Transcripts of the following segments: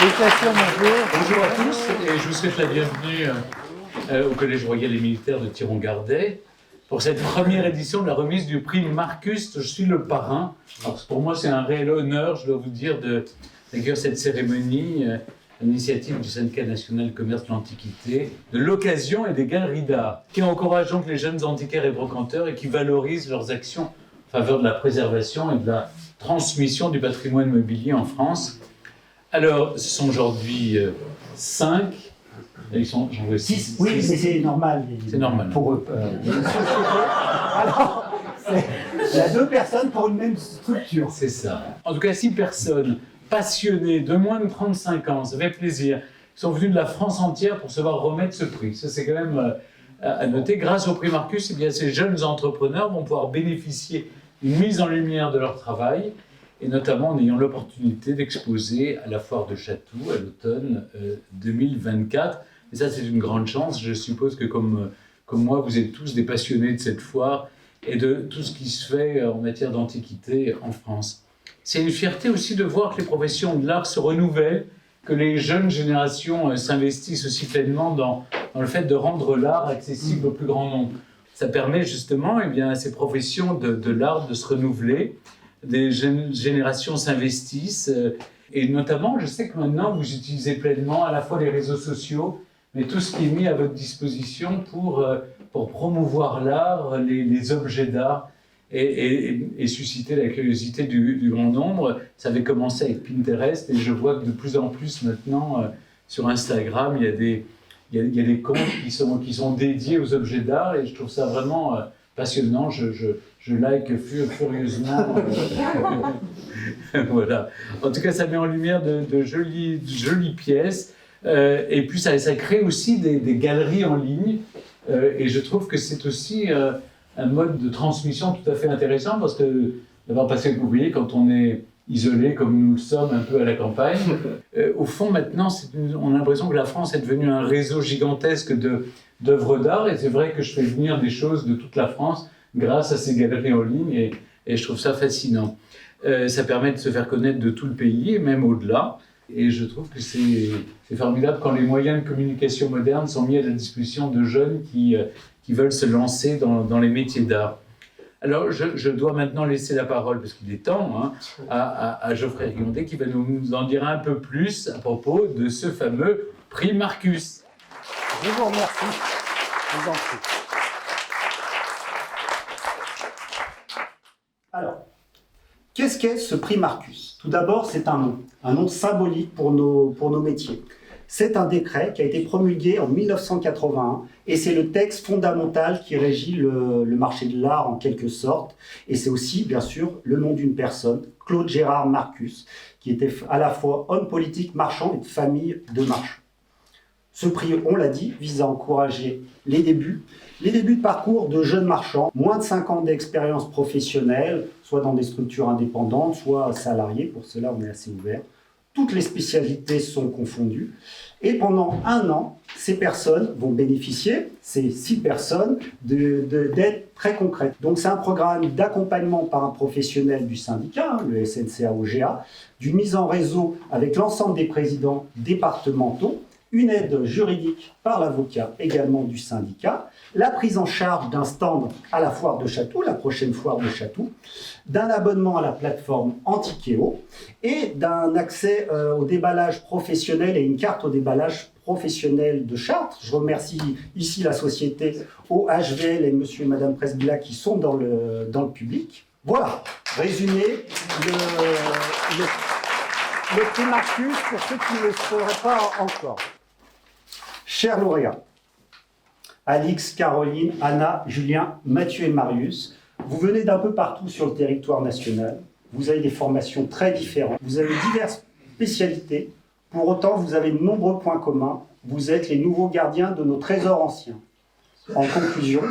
Salutations, bonjour. Bonjour à tous et je vous souhaite la bienvenue au Collège Royal et Militaire de Thiron-Gardet pour cette première édition de la remise du prix Marcus. Je suis le parrain. Alors, pour moi, c'est un réel honneur, je dois vous dire, d'accueillir cette cérémonie à l'initiative du Syndicat national commerce de l'Antiquité, de l'occasion et des galeries d'art, qui encouragent donc les jeunes antiquaires et brocanteurs et qui valorisent leurs actions en faveur de la préservation et de la transmission du patrimoine mobilier en France. Alors, ce sont aujourd'hui 5. Ils sont, j'en veux 6. Oui, mais c'est normal. C'est normal. Pour eux. Alors, il y a 2 personnes pour une même structure. C'est ça. En tout cas, 6 personnes passionnées de moins de 35 ans, ça fait plaisir, qui sont venues de la France entière pour se voir remettre ce prix. Ça, c'est quand même à noter. Grâce au prix Marcus, eh bien, ces jeunes entrepreneurs vont pouvoir bénéficier d'une mise en lumière de leur travail, et notamment en ayant l'opportunité d'exposer à la foire de Chatou à l'automne 2024. Et ça, c'est une grande chance. Je suppose que comme moi, vous êtes tous des passionnés de cette foire et de tout ce qui se fait en matière d'antiquité en France. C'est une fierté aussi de voir que les professions de l'art se renouvellent, que les jeunes générations s'investissent aussi pleinement dans le fait de rendre l'art accessible au plus grand nombre. Ça permet justement à ces professions de l'art de se renouveler. Des jeunes générations s'investissent et notamment, je sais que maintenant, vous utilisez pleinement à la fois les réseaux sociaux, mais tout ce qui est mis à votre disposition pour promouvoir l'art, les objets d'art et susciter la curiosité du grand nombre. Ça avait commencé avec Pinterest et je vois que de plus en plus maintenant, sur Instagram, il y a des comptes qui sont dédiés aux objets d'art et je trouve ça vraiment passionnant. Je like furieusement. Voilà. En tout cas, ça met en lumière de jolies pièces. Et puis, ça crée aussi des galeries en ligne. Et je trouve que c'est aussi un mode de transmission tout à fait intéressant parce que, parce que vous voyez, quand on est isolé comme nous le sommes un peu à la campagne, au fond, maintenant, on a l'impression que la France est devenue un réseau gigantesque d'œuvres d'art. Et c'est vrai que je fais venir des choses de toute la France grâce à ces galeries en ligne et je trouve ça fascinant. Ça permet de se faire connaître de tout le pays et même au-delà. Et je trouve que c'est formidable quand les moyens de communication modernes sont mis à la disposition de jeunes qui veulent se lancer dans les métiers d'art. Alors, je dois maintenant laisser la parole, parce qu'il est temps, à Geoffrey Rigondet qui va nous en dire un peu plus à propos de ce fameux prix Marcus. Je vous remercie. Je vous en prie. Alors, qu'est-ce qu'est ce prix Marcus? Tout d'abord, c'est un nom symbolique pour nos métiers. C'est un décret qui a été promulgué en 1981 et c'est le texte fondamental qui régit le marché de l'art en quelque sorte. Et c'est aussi, bien sûr, le nom d'une personne, Claude Gérard Marcus, qui était à la fois homme politique, marchand et de famille de marchands. Ce prix, on l'a dit, vise à encourager les débuts de parcours de jeunes marchands, moins de 5 ans d'expérience professionnelle, soit dans des structures indépendantes, soit salariés, pour cela on est assez ouvert. Toutes les spécialités sont confondues. Et pendant 1 an, ces personnes vont bénéficier, ces 6 personnes, d'aides très concrètes. Donc c'est un programme d'accompagnement par un professionnel du syndicat, le SNCA-OGA, d'une mise en réseau avec l'ensemble des présidents départementaux, une aide juridique par l'avocat également du syndicat, la prise en charge d'un stand à la foire de Chatou, la prochaine foire de Chatou, d'un abonnement à la plateforme Antiquéo et d'un accès au déballage professionnel et une carte au déballage professionnel de Chartres. Je remercie ici la société OHVL et monsieur et madame Presbilla qui sont dans le public. Voilà, résumé, le prix Marcus pour ceux qui ne le sauraient pas encore. Chers lauréats, Alix, Caroline, Anna, Julien, Mathieu et Marius, vous venez d'un peu partout sur le territoire national. Vous avez des formations très différentes. Vous avez diverses spécialités. Pour autant, vous avez de nombreux points communs. Vous êtes les nouveaux gardiens de nos trésors anciens. En conclusion,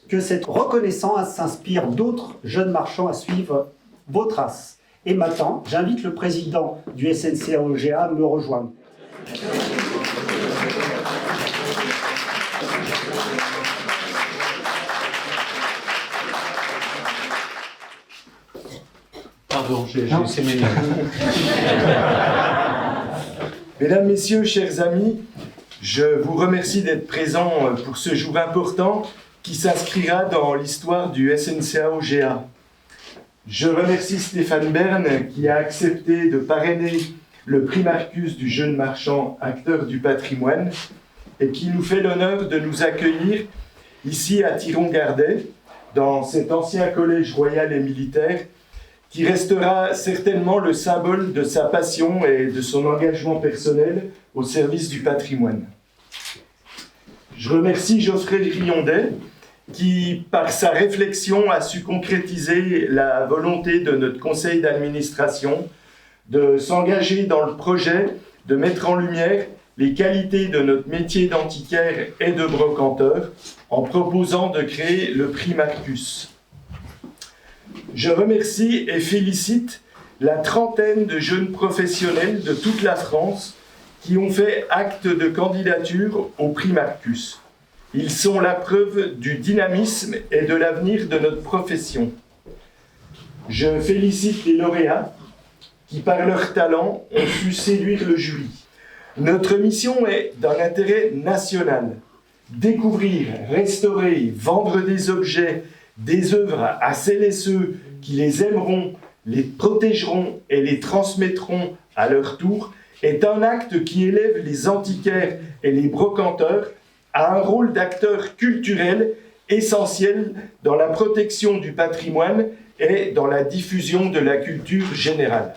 que cette reconnaissance s'inspire d'autres jeunes marchands à suivre vos traces. Et maintenant, j'invite le président du SNCA-OGA à me rejoindre. Pardon, j'ai laissé mes notes. Mesdames, Messieurs, chers amis, je vous remercie d'être présents pour ce jour important qui s'inscrira dans l'histoire du SNCAO-GA. Je remercie Stéphane Bern qui a accepté de parrainer le prix Marcus du jeune marchand acteur du patrimoine et qui nous fait l'honneur de nous accueillir ici à Thiron-Gardet, dans cet ancien collège royal et militaire qui restera certainement le symbole de sa passion et de son engagement personnel au service du patrimoine. Je remercie Geoffrey Riondet qui, par sa réflexion, a su concrétiser la volonté de notre conseil d'administration de s'engager dans le projet de mettre en lumière les qualités de notre métier d'antiquaire et de brocanteur en proposant de créer le prix Marcus. Je remercie et félicite la trentaine de jeunes professionnels de toute la France qui ont fait acte de candidature au prix Marcus. Ils sont la preuve du dynamisme et de l'avenir de notre profession. Je félicite les lauréats qui, par leur talent, ont su séduire le jury. Notre mission est d'un intérêt national. Découvrir, restaurer, vendre des objets, des œuvres à celles et ceux qui les aimeront, les protégeront et les transmettront à leur tour est un acte qui élève les antiquaires et les brocanteurs à un rôle d'acteurs culturels essentiel dans la protection du patrimoine et dans la diffusion de la culture générale.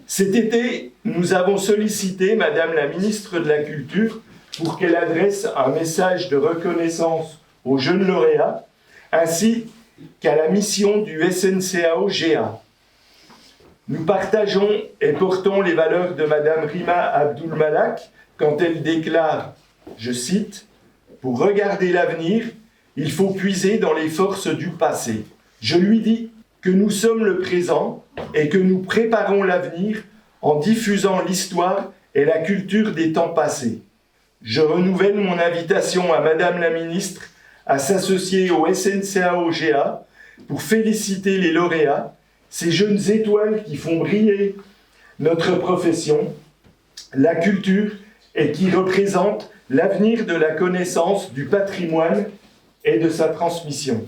Cet été, nous avons sollicité Madame la ministre de la Culture pour qu'elle adresse un message de reconnaissance aux jeunes lauréats, ainsi qu'à la mission du SNCAO-GA. Nous partageons et portons les valeurs de Madame Rima Abdul-Malak quand elle déclare, je cite, « Pour regarder l'avenir, il faut puiser dans les forces du passé. Je lui dis que nous sommes le présent et que nous préparons l'avenir en diffusant l'histoire et la culture des temps passés. Je renouvelle mon invitation à Madame la Ministre à s'associer au SNCAO-GA pour féliciter les lauréats, ces jeunes étoiles qui font briller notre profession, la culture et qui représentent l'avenir de la connaissance, du patrimoine et de sa transmission.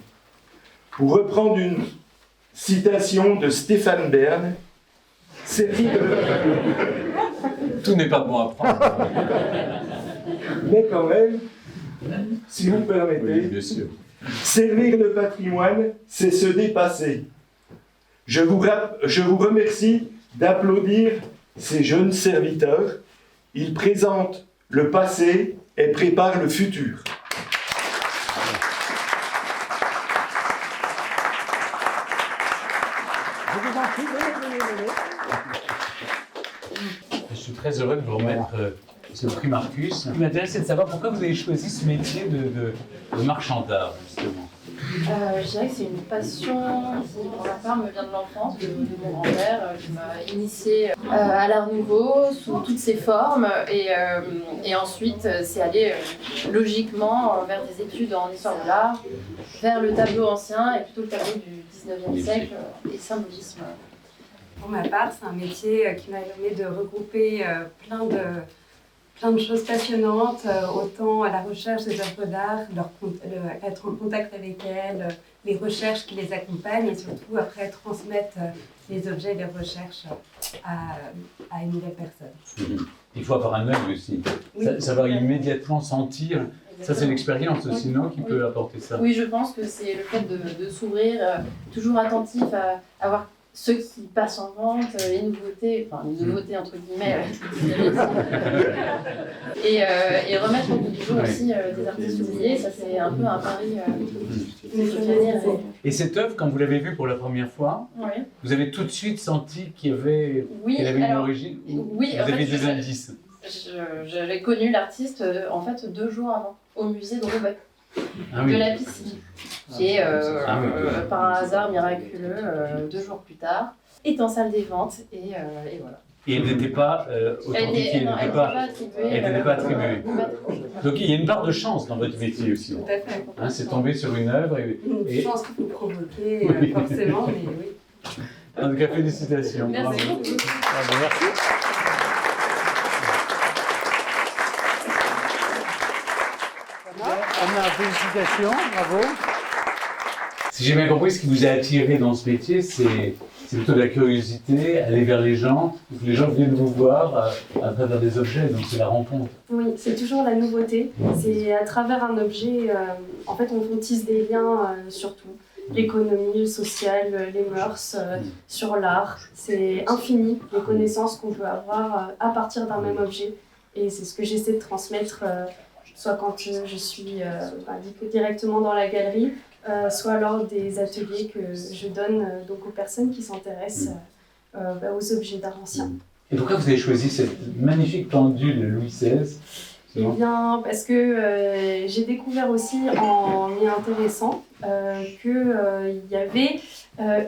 Pour reprendre une citation de Stéphane Bern, servir le... Tout n'est pas bon à prendre. Mais quand même, si vous me permettez, Oui, bien sûr. Servir le patrimoine, c'est se dépasser. Je vous remercie d'applaudir ces jeunes serviteurs. Ils présentent le passé et préparent le futur. Je suis très heureux de vous remettre ce prix Marcus. Ce qui m'intéresse, c'est de savoir pourquoi vous avez choisi ce métier de marchand d'art, justement. Je dirais que c'est une passion qui, pour ma part, me vient de l'enfance, de mon grand-père, qui m'a initiée à l'art nouveau sous toutes ses formes. Et ensuite, c'est aller logiquement vers des études en histoire de l'art, vers le tableau ancien et plutôt le tableau du 19e siècle et symbolisme. Pour ma part, c'est un métier qui m'a permis de regrouper plein de choses passionnantes, autant à la recherche des œuvres d'art, être en contact avec elles, les recherches qui les accompagnent et surtout après transmettre les objets et les recherches à une nouvelle personne. Il faut avoir un œil aussi, Oui. savoir immédiatement sentir. Ça, c'est l'expérience aussi, non, qui peut apporter ça. Oui, je pense que c'est le fait de s'ouvrir, toujours attentif à voir ceux qui passent en vente, les nouveautés, enfin les nouveautés entre guillemets, et remettre au goût du jour aussi des artistes oubliés, ça c'est un peu un pari. Et cette œuvre, quand vous l'avez vue pour la première fois, Oui. vous avez tout de suite senti qu'elle avait une alors, origine, ou oui, vous en avez fait, des indices? J'avais connu l'artiste en fait 2 jours avant, au musée de Roubaix, oui. de la piscine, qui est par un hasard miraculeux 2 jours plus tard, est en salle des ventes et voilà. Et elle n'était pas authentifiée, elle n'était pas attribuée. Donc il y a une part de chance dans votre métier aussi. Tout à fait. Hein, c'est tombé sur une œuvre. Une chance qu'il faut provoquer, forcément, mais oui. En tout cas, félicitations. Merci Bravo. beaucoup. Bravo, merci. Anna, félicitations, bravo. Si j'ai bien compris, ce qui vous a attiré dans ce métier, c'est plutôt de la curiosité, aller vers les gens, que les gens viennent vous voir à travers des objets, donc c'est la rencontre. Oui, c'est toujours la nouveauté. C'est à travers un objet, en fait, on tisse des liens sur tout. L'économie, le social, les mœurs, sur l'art. C'est infini, les connaissances qu'on peut avoir à partir d'un même objet. Et c'est ce que j'essaie de transmettre, soit quand je suis directement dans la galerie, soit lors des ateliers que je donne donc aux personnes qui s'intéressent aux objets d'art ancien. Et pourquoi vous avez choisi cette magnifique pendule Louis XVI? Eh bien, parce que j'ai découvert aussi en m'y intéressant qu'il y avait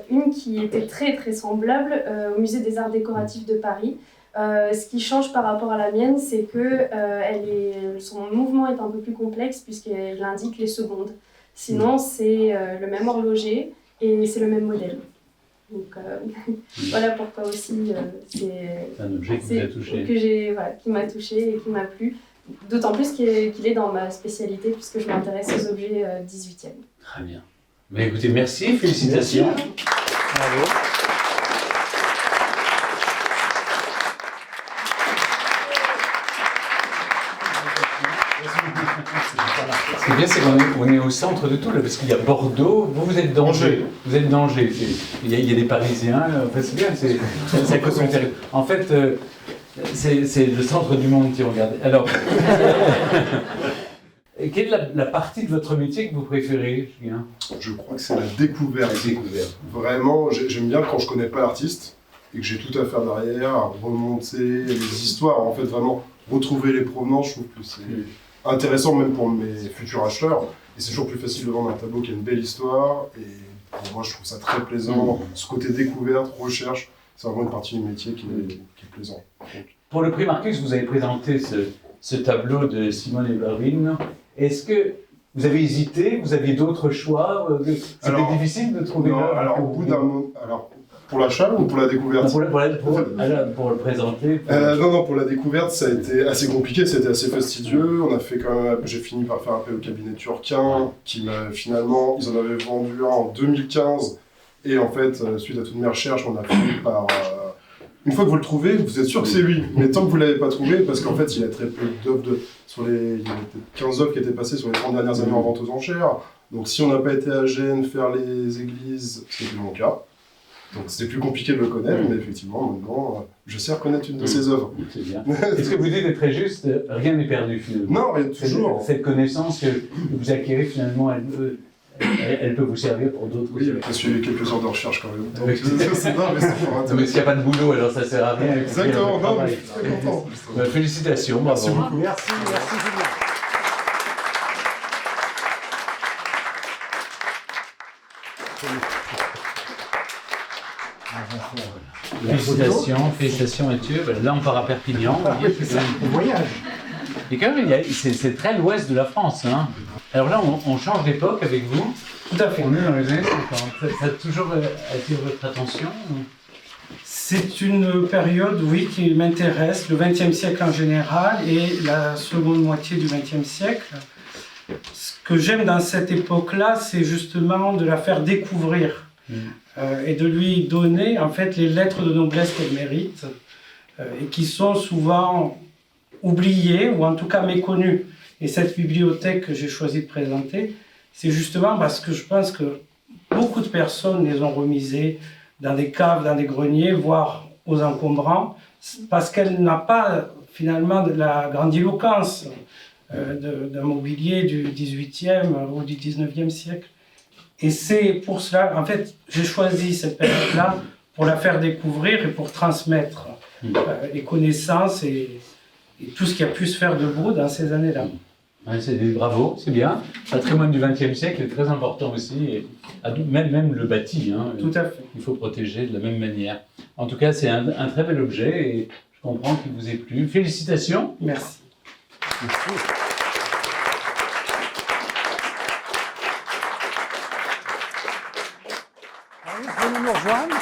une qui était très très semblable au Musée des Arts Décoratifs de Paris. Ce qui change par rapport à la mienne, c'est que son mouvement est un peu plus complexe puisqu'elle indique les secondes. Sinon, c'est le même horloger et c'est le même modèle. Donc voilà pourquoi aussi c'est un objet qui vous a touché. Qui m'a touché et qui m'a plu. D'autant plus qu'il est dans ma spécialité puisque je m'intéresse aux objets 18e. Très bien. Mais écoutez, merci, félicitations. Merci. Bravo. Ce qui est bien, c'est qu'on est au centre de tout, là, parce qu'il y a Bordeaux, vous êtes d'Angers. Vous êtes d'Angers. Il y a des Parisiens, enfin, c'est bien, c'est à cause de l'intérieur. En fait, c'est le centre du monde qui regarde. Alors, quelle est la partie de votre métier que vous préférez, Julien? Je crois que c'est la découverte. La découverte. Vraiment, j'aime bien quand je connais pas l'artiste et que j'ai tout à faire derrière, à remonter les histoires, en fait vraiment retrouver les provenances. Je trouve que c'est intéressant même pour mes futurs acheteurs. Et c'est toujours plus facile de vendre un tableau qui a une belle histoire. Et pour moi, je trouve ça très plaisant. Ce côté découverte, recherche, c'est vraiment une partie du métier qui est plaisant. Pour le prix Marcus, vous avez présenté ce tableau de Simone Eberlin. Est-ce que vous avez hésité? Vous aviez d'autres choix? C'était difficile de trouver non, alors, au bout d'un moment, pour l'achat ou pour la découverte? Pour le présenter. Non, pour la découverte, ça a été assez compliqué, c'était assez fastidieux. J'ai fini par faire appel au cabinet turquin, qui finalement, ils en avaient vendu un en 2015. Et en fait, suite à toutes mes recherches, on a fini par... une fois que vous le trouvez, vous êtes sûr que c'est lui. Mais tant que vous ne l'avez pas trouvé, parce qu'en fait, il y a très peu d'œuvres il y avait peut-être 15 œuvres qui étaient passées sur les 30 dernières années en vente aux enchères. Donc si on n'a pas été à Gênes faire les églises, c'était mon cas. Donc c'était plus compliqué de le connaître, mais effectivement, maintenant, je sais reconnaître une de ses œuvres. C'est bien. Est-ce que vous dites est très juste, rien n'est perdu finalement? Non, rien toujours. Cette connaissance que vous acquérez finalement, elle peut vous servir pour d'autres. Oui, j'ai suivi quelques heures de recherche quand même. Donc, mais c'est pas, mais c'est fort intéressant. Mais s'il n'y a pas de boulot, alors ça ne sert à rien. Exactement, non, mais je suis très content. Félicitations, bravo. Merci beaucoup. Merci Julien. Félicitations Mathieu. Là on part à Perpignan. On voyage. Et quand même, c'est très l'ouest de la France. Hein. Alors là, on change d'époque avec vous. Tout à fait. On est dans les années 50. Ça a toujours attiré votre attention? C'est une période, oui, qui m'intéresse, le XXe siècle en général et la seconde moitié du XXe siècle. Ce que j'aime dans cette époque-là, c'est justement de la faire découvrir et de lui donner en fait les lettres de noblesse qu'elle mérite et qui sont souvent oubliées ou en tout cas méconnues. Et cette bibliothèque que j'ai choisi de présenter, c'est justement parce que je pense que beaucoup de personnes les ont remisées dans des caves, dans des greniers, voire aux encombrants, parce qu'elle n'a pas finalement de la grandiloquence d'un mobilier du XVIIIe ou du XIXe siècle. Et c'est pour cela, en fait, j'ai choisi cette période-là pour la faire découvrir et pour transmettre les connaissances et tout ce qui a pu se faire de beau dans ces années-là. Ouais, bravo, c'est bien. Le patrimoine du XXe siècle est très important aussi, et même le bâti, hein, tout à fait. Il faut protéger de la même manière. En tout cas, c'est un très bel objet et je comprends qu'il vous ait plu. Félicitations. Merci. Merci. Venez nous rejoindre.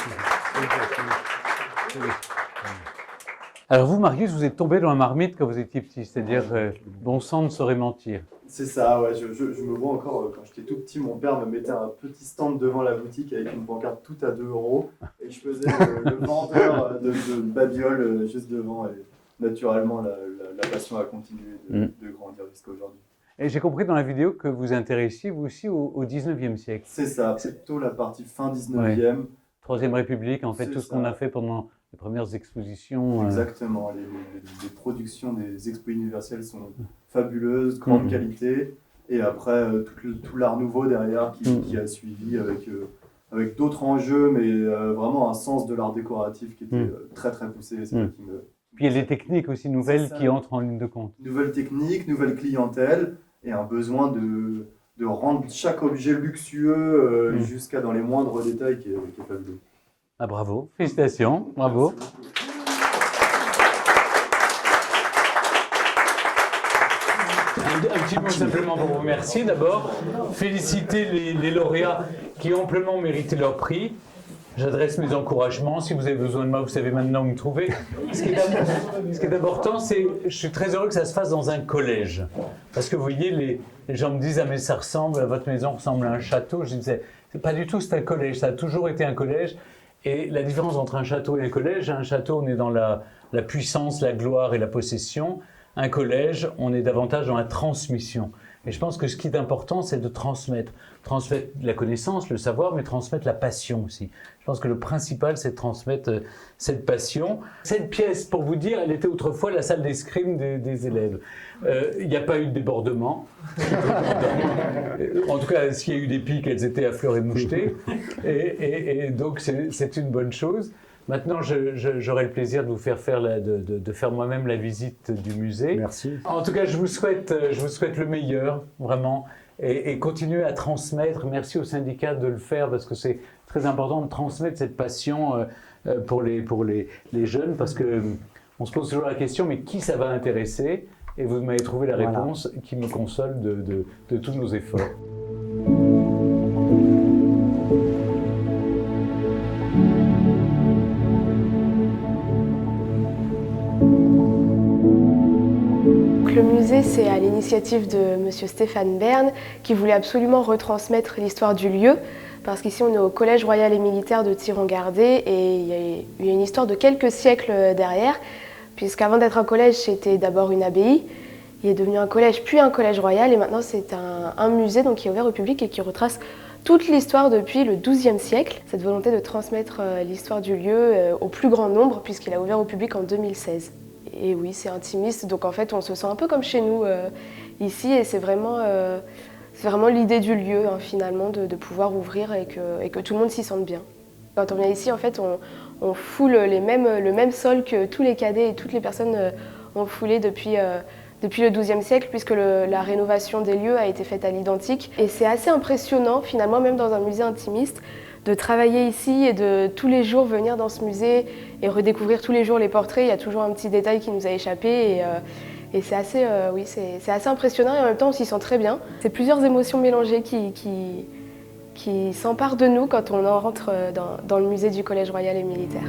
Alors vous, Marius, vous êtes tombé dans la marmite quand vous étiez petit, c'est-à-dire bon sang ne saurait mentir. C'est ça, ouais. Je me vois encore, quand j'étais tout petit, mon père me mettait un petit stand devant la boutique avec une pancarte tout à 2 € et je faisais le vendeur de babioles juste devant. Et naturellement, la passion a continué de grandir jusqu'à aujourd'hui. Et j'ai compris dans la vidéo que vous intéressiez vous aussi au 19e siècle. C'est ça, c'est plutôt la partie fin 19e. Troisième République, en fait, C'est tout ce ça. qu'on a fait pendant les premières expositions. Exactement, les productions des expos universelles sont fabuleuses, grande qualité. Et après, tout l'art nouveau derrière qui a suivi avec d'autres enjeux, mais vraiment un sens de l'art décoratif qui était très très poussé. C'est ça qui me... Puis il y a des techniques aussi nouvelles qui entrent en ligne de compte. Nouvelles techniques, nouvelle clientèle et un besoin de rendre chaque objet luxueux jusqu'à dans les moindres détails qui est fabuleux. Ah, bravo, félicitations, bravo. Un petit mot simplement pour vous remercier. D'abord, féliciter les lauréats qui ont amplement mérité leur prix. J'adresse mes encouragements. Si vous avez besoin de moi, vous savez maintenant où me trouver. Ce qui est important, c'est je suis très heureux que ça se fasse dans un collège. Parce que vous voyez, les gens me disent « Ah mais ça ressemble, votre maison ressemble à un château ». Je disais « C'est pas du tout, c'est un collège. Ça a toujours été un collège. » Et la différence entre un château et un collège, un château, on est dans la puissance, la gloire et la possession. Un collège, on est davantage dans la transmission. Et je pense que ce qui est important, c'est de transmettre. Transmettre la connaissance, le savoir, mais transmettre la passion aussi. Je pense que le principal, c'est de transmettre cette passion. Cette pièce, pour vous dire, elle était autrefois la salle d'escrime des élèves. Il n'y a pas eu de débordement. En tout cas, s'il y a eu des pics, elles étaient à fleur et mouchetées. Et donc, c'est une bonne chose. Maintenant, j'aurai le plaisir de vous faire faire moi-même la visite du musée. Merci. En tout cas, je vous souhaite le meilleur, vraiment, et continuez à transmettre. Merci au syndicat de le faire parce que c'est très important de transmettre cette passion pour les jeunes parce que on se pose toujours la question, mais qui ça va intéresser? Et vous m'avez trouvé la réponse qui me console de tous nos efforts. Le musée, c'est à l'initiative de Monsieur Stéphane Bern qui voulait absolument retransmettre l'histoire du lieu parce qu'ici on est au Collège royal et militaire de Thiron-Gardé et il y a une histoire de quelques siècles derrière puisqu'avant d'être un collège, c'était d'abord une abbaye, il est devenu un collège puis un collège royal et maintenant c'est un musée donc, qui est ouvert au public et qui retrace toute l'histoire depuis le XIIe siècle. Cette volonté de transmettre l'histoire du lieu au plus grand nombre puisqu'il a ouvert au public en 2016. Et oui, c'est intimiste, donc en fait on se sent un peu comme chez nous ici et c'est vraiment l'idée du lieu hein, finalement de pouvoir ouvrir et que tout le monde s'y sente bien. Quand on vient ici, en fait, on foule le même sol que tous les cadets et toutes les personnes ont foulé depuis le XIIe siècle puisque la rénovation des lieux a été faite à l'identique. Et c'est assez impressionnant finalement, même dans un musée intimiste, de travailler ici et de tous les jours venir dans ce musée et redécouvrir tous les jours les portraits. Il y a toujours un petit détail qui nous a échappé et c'est assez, c'est assez impressionnant et en même temps on s'y sent très bien. C'est plusieurs émotions mélangées qui s'emparent de nous quand on rentre dans le musée du Collège royal et militaire.